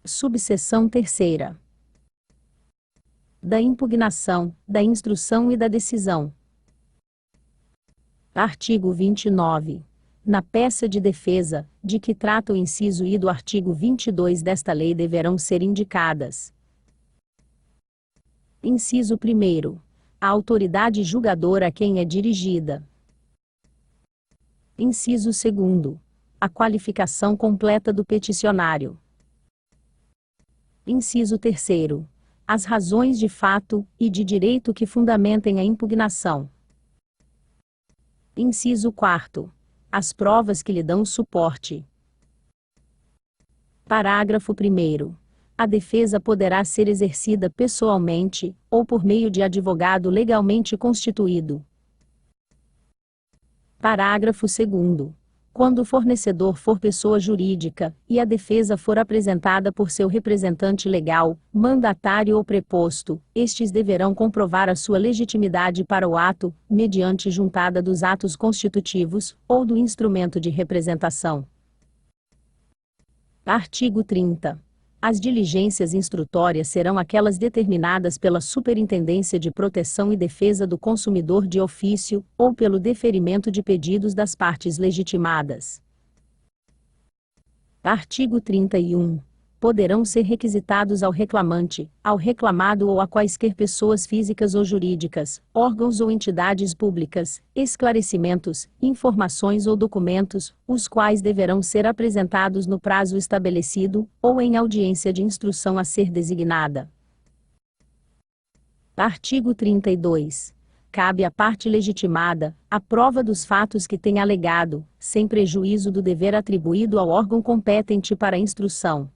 Subseção 3ª. Da impugnação, da instrução e da decisão. Artigo 29. Na peça de defesa, de que trata o inciso I do artigo 22 desta lei deverão ser indicadas: inciso 1º. A autoridade julgadora a quem é dirigida. Inciso 2º. A qualificação completa do peticionário. Inciso 3º. As razões de fato e de direito que fundamentem a impugnação. Inciso 4º. As provas que lhe dão suporte. Parágrafo 1º. A defesa poderá ser exercida pessoalmente, ou por meio de advogado legalmente constituído. Parágrafo 2º. Quando o fornecedor for pessoa jurídica, e a defesa for apresentada por seu representante legal, mandatário ou preposto, estes deverão comprovar a sua legitimidade para o ato, mediante juntada dos atos constitutivos, ou do instrumento de representação. Artigo 30. As diligências instrutórias serão aquelas determinadas pela Superintendência de Proteção e Defesa do Consumidor de ofício, ou pelo deferimento de pedidos das partes legitimadas. Artigo 31. Poderão ser requisitados ao reclamante, ao reclamado ou a quaisquer pessoas físicas ou jurídicas, órgãos ou entidades públicas, esclarecimentos, informações ou documentos, os quais deverão ser apresentados no prazo estabelecido, ou em audiência de instrução a ser designada. Artigo 32. Cabe à parte legitimada a prova dos fatos que tem alegado, sem prejuízo do dever atribuído ao órgão competente para a instrução.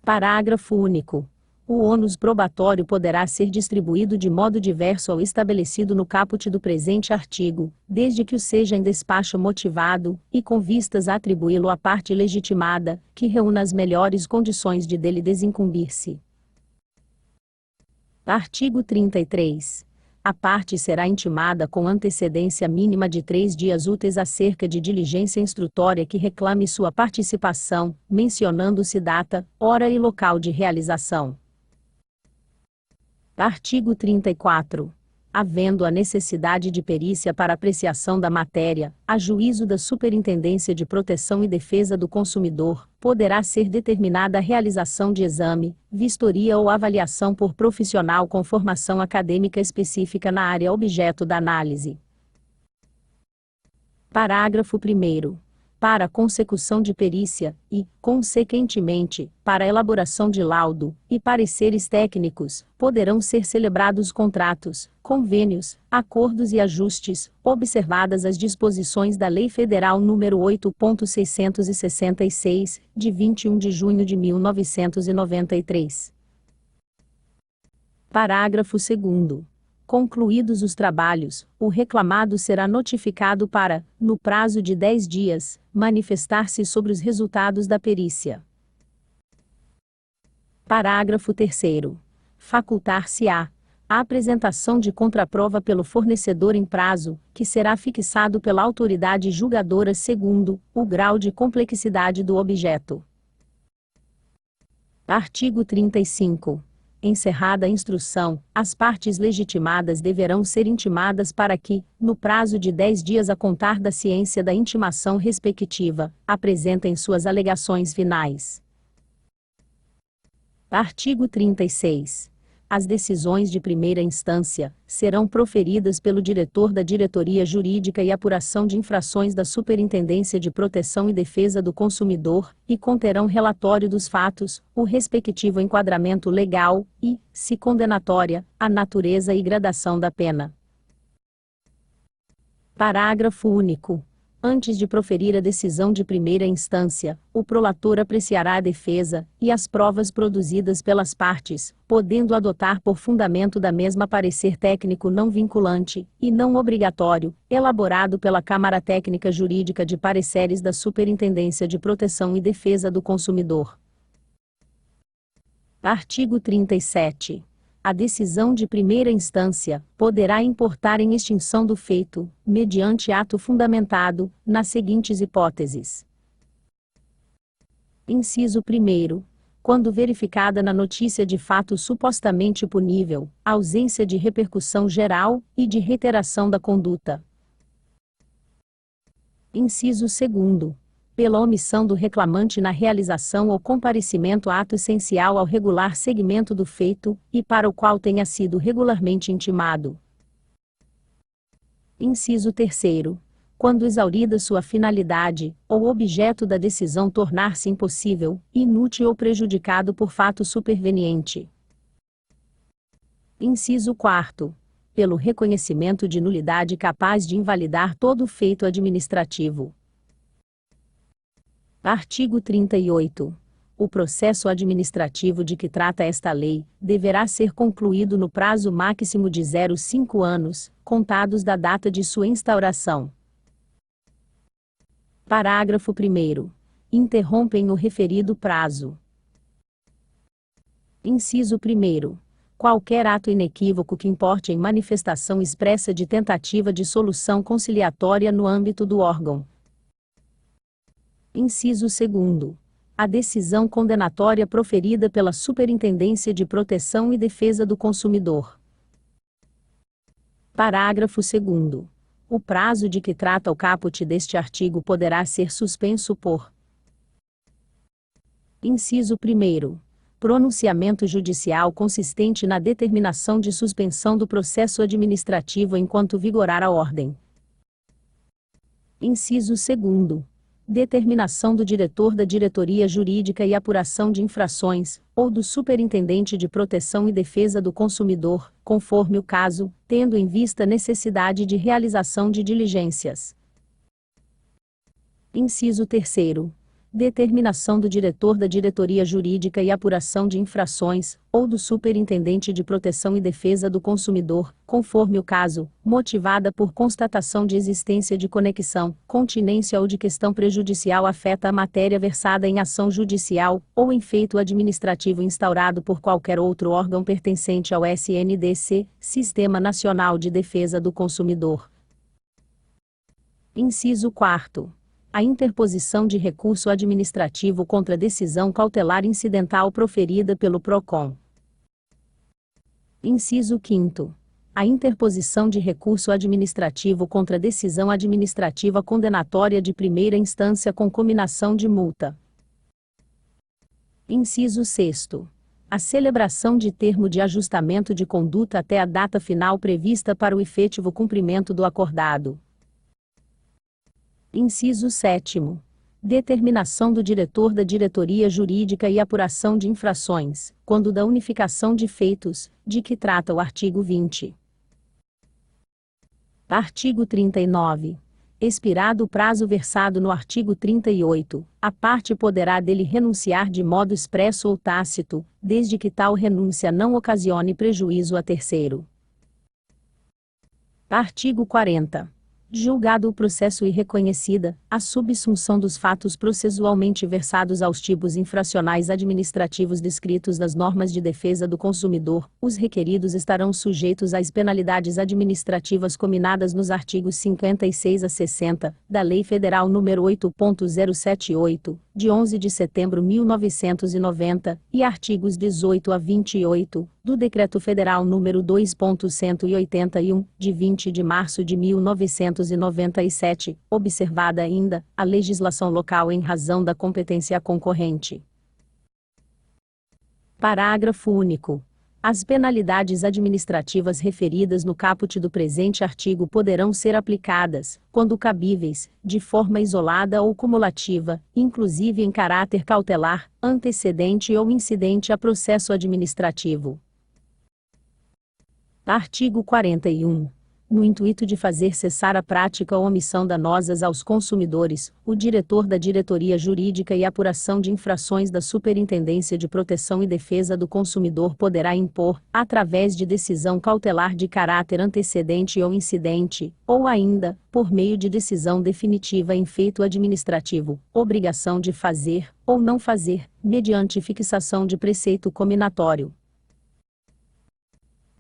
Parágrafo único. O ônus probatório poderá ser distribuído de modo diverso ao estabelecido no caput do presente artigo, desde que o seja em despacho motivado, e com vistas a atribuí-lo à parte legitimada, que reúna as melhores condições de dele desincumbir-se. Artigo 33. A parte será intimada com antecedência mínima de 3 dias úteis acerca de diligência instrutória que reclame sua participação, mencionando-se data, hora e local de realização. Artigo 34. Havendo a necessidade de perícia para apreciação da matéria, a juízo da Superintendência de Proteção e Defesa do Consumidor, poderá ser determinada a realização de exame, vistoria ou avaliação por profissional com formação acadêmica específica na área objeto da análise. Parágrafo 1º. Para a consecução de perícia, e, consequentemente, para a elaboração de laudo, e pareceres técnicos, poderão ser celebrados contratos, convênios, acordos e ajustes, observadas as disposições da Lei Federal nº 8.666, de 21 de junho de 1993. Parágrafo 2º. Concluídos os trabalhos, o reclamado será notificado para, no prazo de 10 dias, manifestar-se sobre os resultados da perícia. Parágrafo 3º. Facultar-se-á a apresentação de contraprova pelo fornecedor em prazo, que será fixado pela autoridade julgadora segundo o grau de complexidade do objeto. Artigo 35. Encerrada a instrução, as partes legitimadas deverão ser intimadas para que, no prazo de 10 dias a contar da ciência da intimação respectiva, apresentem suas alegações finais. Artigo 36. As decisões de primeira instância serão proferidas pelo diretor da Diretoria Jurídica e Apuração de Infrações da Superintendência de Proteção e Defesa do Consumidor, e conterão relatório dos fatos, o respectivo enquadramento legal, e, se condenatória, a natureza e gradação da pena. Parágrafo único. Antes de proferir a decisão de primeira instância, o prolator apreciará a defesa, e as provas produzidas pelas partes, podendo adotar por fundamento da mesma parecer técnico não vinculante, e não obrigatório, elaborado pela Câmara Técnica Jurídica de Pareceres da Superintendência de Proteção e Defesa do Consumidor. Artigo 37. A decisão de primeira instância poderá importar em extinção do feito, mediante ato fundamentado, nas seguintes hipóteses. Inciso 1º. Quando verificada na notícia de fato supostamente punível, a ausência de repercussão geral e de reiteração da conduta. Inciso 2º. Pela omissão do reclamante na realização ou comparecimento a ato essencial ao regular seguimento do feito, e para o qual tenha sido regularmente intimado. Inciso 3º. Quando exaurida sua finalidade, ou objeto da decisão tornar-se impossível, inútil ou prejudicado por fato superveniente. Inciso 4º. Pelo reconhecimento de nulidade capaz de invalidar todo feito administrativo. Artigo 38. O processo administrativo de que trata esta lei deverá ser concluído no prazo máximo de 0,5 anos, contados da data de sua instauração. Parágrafo 1º. Interrompem o referido prazo. Inciso 1º. Qualquer ato inequívoco que importe em manifestação expressa de tentativa de solução conciliatória no âmbito do órgão. Inciso 2º. A decisão condenatória proferida pela Superintendência de Proteção e Defesa do Consumidor. Parágrafo 2º. O prazo de que trata o caput deste artigo poderá ser suspenso por: Inciso 1º. Pronunciamento judicial consistente na determinação de suspensão do processo administrativo enquanto vigorar a ordem. Inciso 2º. Determinação do diretor da Diretoria Jurídica e Apuração de Infrações, ou do Superintendente de Proteção e Defesa do Consumidor, conforme o caso, tendo em vista a necessidade de realização de diligências. Inciso 3º. Determinação do diretor da Diretoria Jurídica e Apuração de Infrações, ou do Superintendente de Proteção e Defesa do Consumidor, conforme o caso, motivada por constatação de existência de conexão, continência ou de questão prejudicial afeta a matéria versada em ação judicial, ou em feito administrativo instaurado por qualquer outro órgão pertencente ao SNDC, Sistema Nacional de Defesa do Consumidor. Inciso 4º. A interposição de recurso administrativo contra decisão cautelar incidental proferida pelo PROCON. Inciso 5º. A interposição de recurso administrativo contra decisão administrativa condenatória de primeira instância com cominação de multa. Inciso 6º. A celebração de termo de ajustamento de conduta até a data final prevista para o efetivo cumprimento do acordado. Inciso 7º. Determinação do diretor da Diretoria Jurídica e Apuração de Infrações, quando da unificação de feitos, de que trata o artigo 20. Artigo 39. Expirado o prazo versado no artigo 38, a parte poderá dele renunciar de modo expresso ou tácito, desde que tal renúncia não ocasione prejuízo a terceiro. Artigo 40. Julgado o processo e reconhecida a subsunção dos fatos processualmente versados aos tipos infracionais administrativos descritos nas normas de defesa do consumidor, os requeridos estarão sujeitos às penalidades administrativas cominadas nos artigos 56 a 60 da Lei Federal nº 8.078, de 11 de setembro de 1990, e artigos 18 a 28 do Decreto Federal nº 2.181, de 20 de março de 1997, observada ainda a legislação local em razão da competência concorrente. Parágrafo único. As penalidades administrativas referidas no caput do presente artigo poderão ser aplicadas, quando cabíveis, de forma isolada ou cumulativa, inclusive em caráter cautelar, antecedente ou incidente a processo administrativo. Artigo 41. No intuito de fazer cessar a prática ou omissão danosas aos consumidores, o diretor da Diretoria Jurídica e Apuração de Infrações da Superintendência de Proteção e Defesa do Consumidor poderá impor, através de decisão cautelar de caráter antecedente ou incidente, ou ainda, por meio de decisão definitiva em feito administrativo, obrigação de fazer, ou não fazer, mediante fixação de preceito cominatório.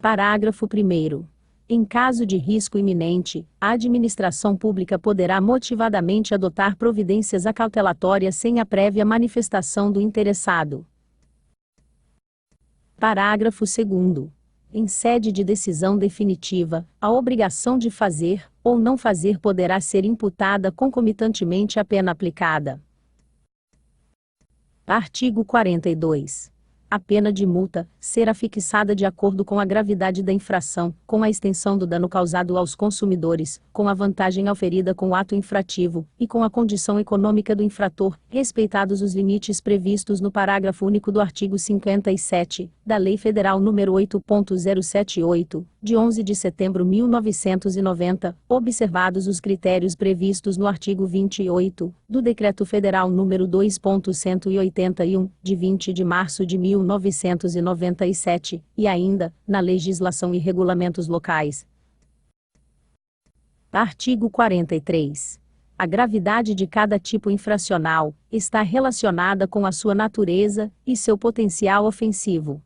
Parágrafo 1º. Em caso de risco iminente, a administração pública poderá motivadamente adotar providências acautelatórias sem a prévia manifestação do interessado. Parágrafo 2º. Em sede de decisão definitiva, a obrigação de fazer, ou não fazer poderá ser imputada concomitantemente à pena aplicada. Artigo 42. A pena de multa será fixada de acordo com a gravidade da infração, com a extensão do dano causado aos consumidores, com a vantagem auferida com o ato infrativo, e com a condição econômica do infrator, respeitados os limites previstos no parágrafo único do artigo 57, da Lei Federal nº 8.078, de 11 de setembro de 1990, observados os critérios previstos no artigo 28, do Decreto Federal nº 2.181, de 20 de março de 1997, e ainda, na legislação e regulamentos locais. Artigo 43. A gravidade de cada tipo infracional está relacionada com a sua natureza e seu potencial ofensivo.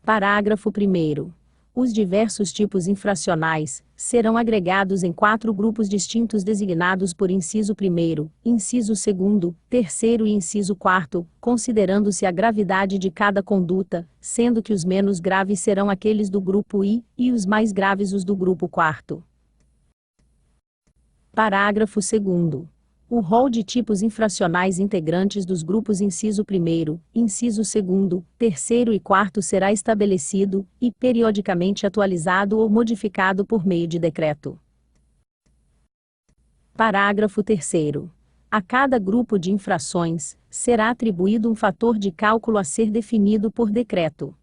Parágrafo 1º. Os diversos tipos infracionais serão agregados em 4 grupos distintos designados por inciso 1º, inciso 2º, 3º e inciso 4º, considerando-se a gravidade de cada conduta, sendo que os menos graves serão aqueles do grupo I, e os mais graves os do grupo 4º. Parágrafo 2º. O rol de tipos infracionais integrantes dos grupos inciso 1º, inciso 2º, 3º e 4º será estabelecido, e periodicamente atualizado ou modificado por meio de decreto. Parágrafo 3º. A cada grupo de infrações, será atribuído um fator de cálculo a ser definido por decreto.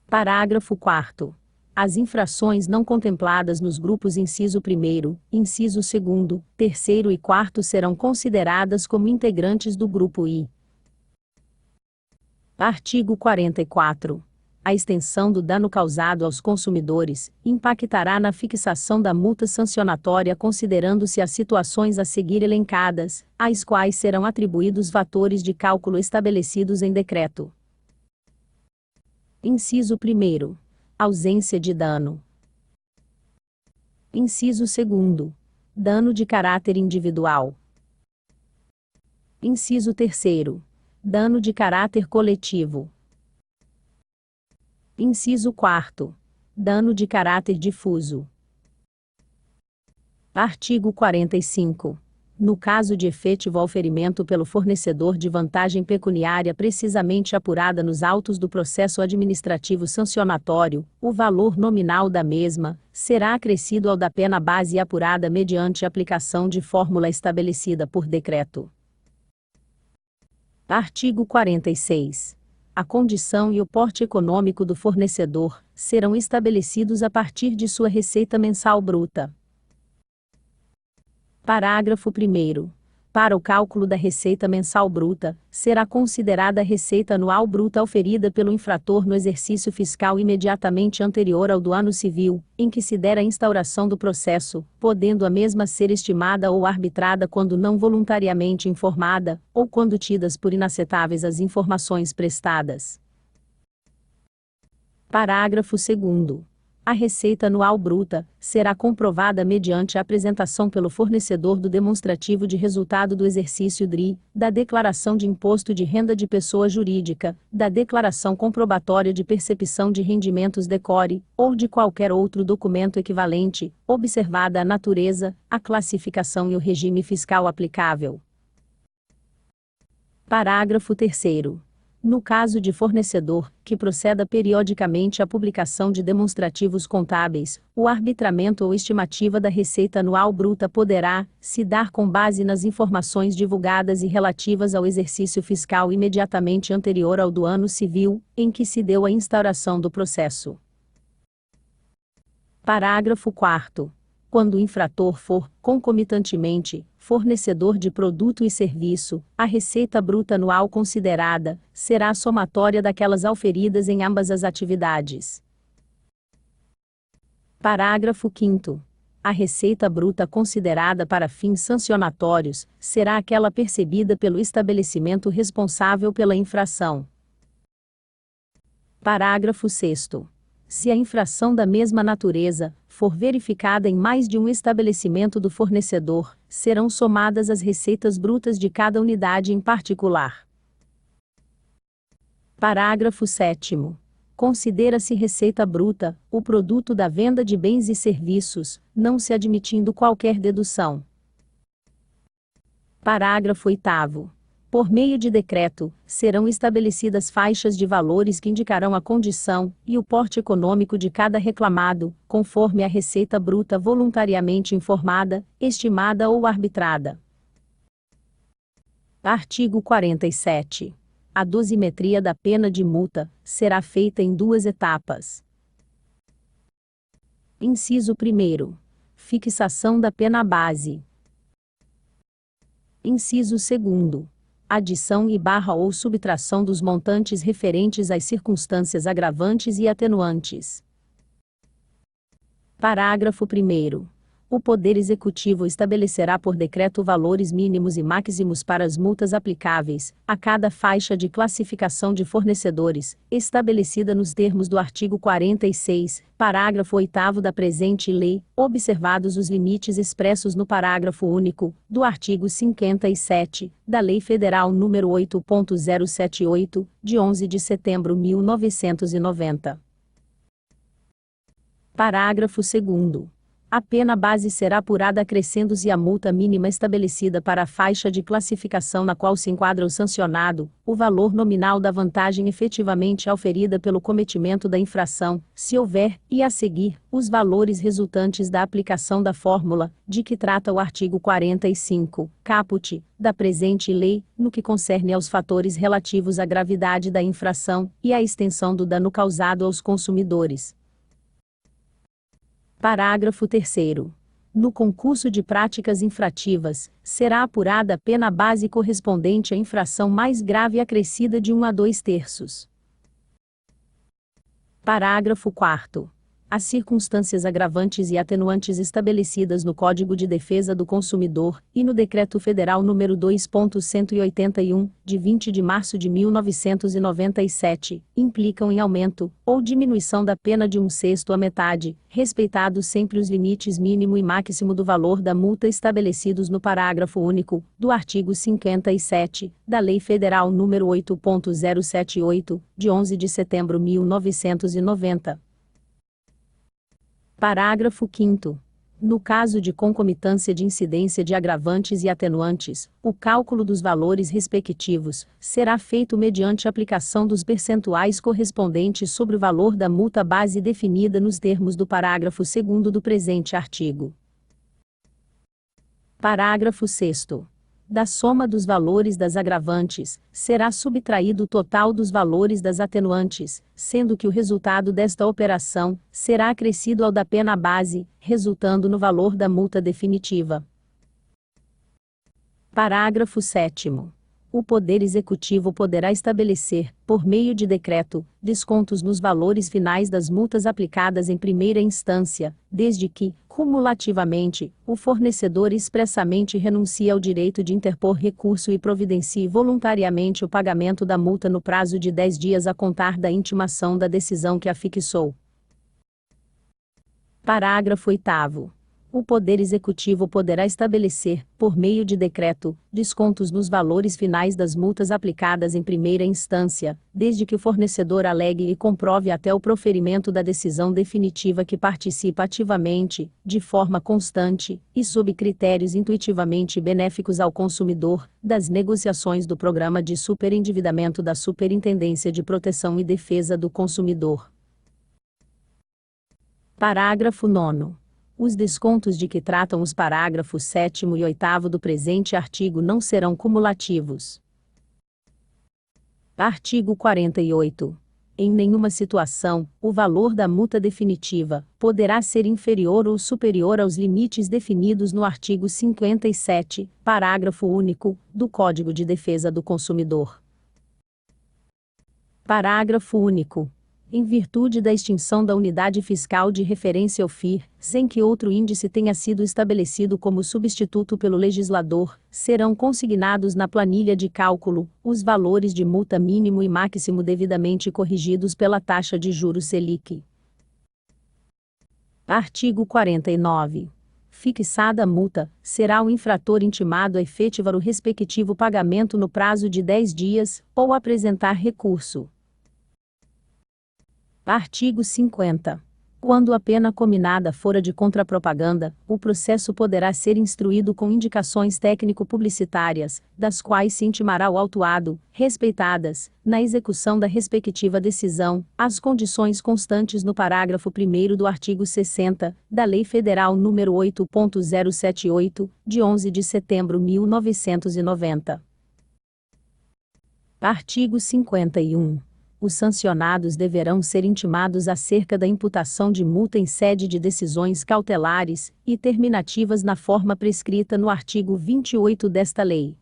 Parágrafo 4º. As infrações não contempladas nos grupos inciso 1º, inciso 2º, 3º e 4º serão consideradas como integrantes do grupo I. Artigo 44. A extensão do dano causado aos consumidores impactará na fixação da multa sancionatória considerando-se as situações a seguir elencadas, às quais serão atribuídos fatores de cálculo estabelecidos em decreto. Inciso 1º. Ausência de dano. Inciso 2º. Dano de caráter individual. Inciso 3º. Dano de caráter coletivo. Inciso 4º. Dano de caráter difuso. Artigo 45. No caso de efetivo auferimento pelo fornecedor de vantagem pecuniária precisamente apurada nos autos do processo administrativo sancionatório, o valor nominal da mesma será acrescido ao da pena base apurada mediante aplicação de fórmula estabelecida por decreto. Artigo 46. A condição e o porte econômico do fornecedor serão estabelecidos a partir de sua receita mensal bruta. Parágrafo 1º. Para o cálculo da receita mensal bruta, será considerada a receita anual bruta auferida pelo infrator no exercício fiscal imediatamente anterior ao do ano civil, em que se der a instauração do processo, podendo a mesma ser estimada ou arbitrada quando não voluntariamente informada, ou quando tidas por inaceitáveis as informações prestadas. Parágrafo 2º. A receita anual bruta será comprovada mediante a apresentação pelo fornecedor do demonstrativo de resultado do exercício DRI, da declaração de imposto de renda de pessoa jurídica, da declaração comprobatória de percepção de rendimentos DECORE, ou de qualquer outro documento equivalente, observada a natureza, a classificação e o regime fiscal aplicável. Parágrafo 3º. No caso de fornecedor, que proceda periodicamente à publicação de demonstrativos contábeis, o arbitramento ou estimativa da receita anual bruta poderá, se dar com base nas informações divulgadas e relativas ao exercício fiscal imediatamente anterior ao do ano civil, em que se deu a instauração do processo. Parágrafo 4º. Quando o infrator for, concomitantemente, fornecedor de produto e serviço, a receita bruta anual considerada será a somatória daquelas auferidas em ambas as atividades. Parágrafo 5º. A receita bruta considerada para fins sancionatórios será aquela percebida pelo estabelecimento responsável pela infração. Parágrafo 6º. Se a infração da mesma natureza for verificada em mais de um estabelecimento do fornecedor, serão somadas as receitas brutas de cada unidade em particular. Parágrafo 7º. Considera-se receita bruta o produto da venda de bens e serviços, não se admitindo qualquer dedução. Parágrafo 8º. Por meio de decreto, serão estabelecidas faixas de valores que indicarão a condição e o porte econômico de cada reclamado, conforme a receita bruta voluntariamente informada, estimada ou arbitrada. Artigo 47. A dosimetria da pena de multa será feita em 2 etapas. Inciso 1º. Fixação da pena base. Inciso 2º. Adição e/barra ou subtração dos montantes referentes às circunstâncias agravantes e atenuantes. Parágrafo 1º. O Poder Executivo estabelecerá por decreto valores mínimos e máximos para as multas aplicáveis a cada faixa de classificação de fornecedores, estabelecida nos termos do artigo 46, parágrafo 8º da presente lei, observados os limites expressos no parágrafo único do artigo 57 da Lei Federal nº 8.078, de 11 de setembro de 1990. Parágrafo 2º. A pena base será apurada acrescendo-se a multa mínima estabelecida para a faixa de classificação na qual se enquadra o sancionado, o valor nominal da vantagem efetivamente auferida pelo cometimento da infração, se houver, e a seguir, os valores resultantes da aplicação da fórmula, de que trata o artigo 45, caput, da presente lei, no que concerne aos fatores relativos à gravidade da infração e à extensão do dano causado aos consumidores. Parágrafo 3º. No concurso de práticas infrativas, será apurada a pena base correspondente à infração mais grave acrescida de 1 a 2/3. Parágrafo 4º. As circunstâncias agravantes e atenuantes estabelecidas no Código de Defesa do Consumidor e no Decreto Federal nº 2.181, de 20 de março de 1997, implicam em aumento ou diminuição da pena de 1/6 à metade, respeitados sempre os limites mínimo e máximo do valor da multa estabelecidos no parágrafo único do artigo 57 da Lei Federal nº 8.078, de 11 de setembro de 1990. Parágrafo 5º. No caso de concomitância de incidência de agravantes e atenuantes, o cálculo dos valores respectivos será feito mediante aplicação dos percentuais correspondentes sobre o valor da multa base definida nos termos do parágrafo 2º do presente artigo. Parágrafo 6º. Da soma dos valores das agravantes, será subtraído o total dos valores das atenuantes, sendo que o resultado desta operação será acrescido ao da pena base, resultando no valor da multa definitiva. Parágrafo 7º. O Poder Executivo poderá estabelecer, por meio de decreto, descontos nos valores finais das multas aplicadas em primeira instância, desde que, cumulativamente, o fornecedor expressamente renuncie ao direito de interpor recurso e providencie voluntariamente o pagamento da multa no prazo de 10 dias a contar da intimação da decisão que a fixou. Parágrafo 8º. O Poder Executivo poderá estabelecer, por meio de decreto, descontos nos valores finais das multas aplicadas em primeira instância, desde que o fornecedor alegue e comprove até o proferimento da decisão definitiva que participa ativamente, de forma constante, e sob critérios intuitivamente benéficos ao consumidor, das negociações do Programa de Superendividamento da Superintendência de Proteção e Defesa do Consumidor. Parágrafo 9º. Os descontos de que tratam os parágrafos 7º e 8º do presente artigo não serão cumulativos. Artigo 48. Em nenhuma situação, o valor da multa definitiva poderá ser inferior ou superior aos limites definidos no artigo 57, parágrafo único, do Código de Defesa do Consumidor. Parágrafo único. Em virtude da extinção da unidade fiscal de referência OFIR, sem que outro índice tenha sido estabelecido como substituto pelo legislador, serão consignados na planilha de cálculo os valores de multa mínimo e máximo devidamente corrigidos pela taxa de juros Selic. Artigo 49. Fixada a multa, será o infrator intimado a efetivar o respectivo pagamento no prazo de 10 dias, ou apresentar recurso. Artigo 50. Quando a pena cominada for a de contrapropaganda, o processo poderá ser instruído com indicações técnico-publicitárias, das quais se intimará o autuado, respeitadas, na execução da respectiva decisão, as condições constantes no parágrafo 1º do artigo 60, da Lei Federal nº 8.078, de 11 de setembro de 1990. Artigo 51. Os sancionados deverão ser intimados acerca da imputação de multa em sede de decisões cautelares e terminativas na forma prescrita no artigo 28 desta lei.